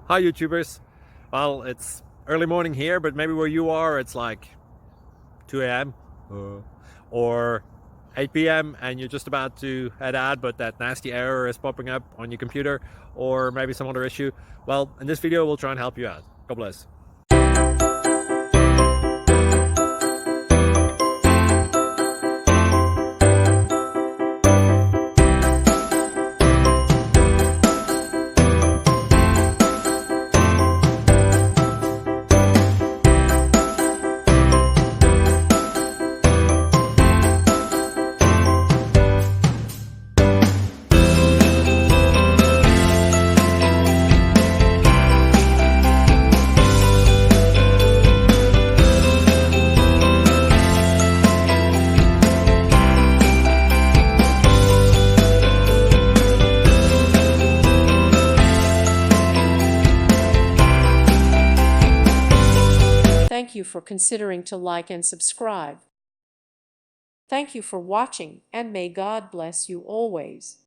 Hi YouTubers. Well, it's early morning here, but maybe where you are it's like 2 a.m. or 8 p.m. and you're just about to head out, but that nasty error is popping up on your computer, or maybe some other issue. Well, in this video we'll try and help you out. God bless. Thank you for considering to like and subscribe. Thank you for watching, and may God bless you always.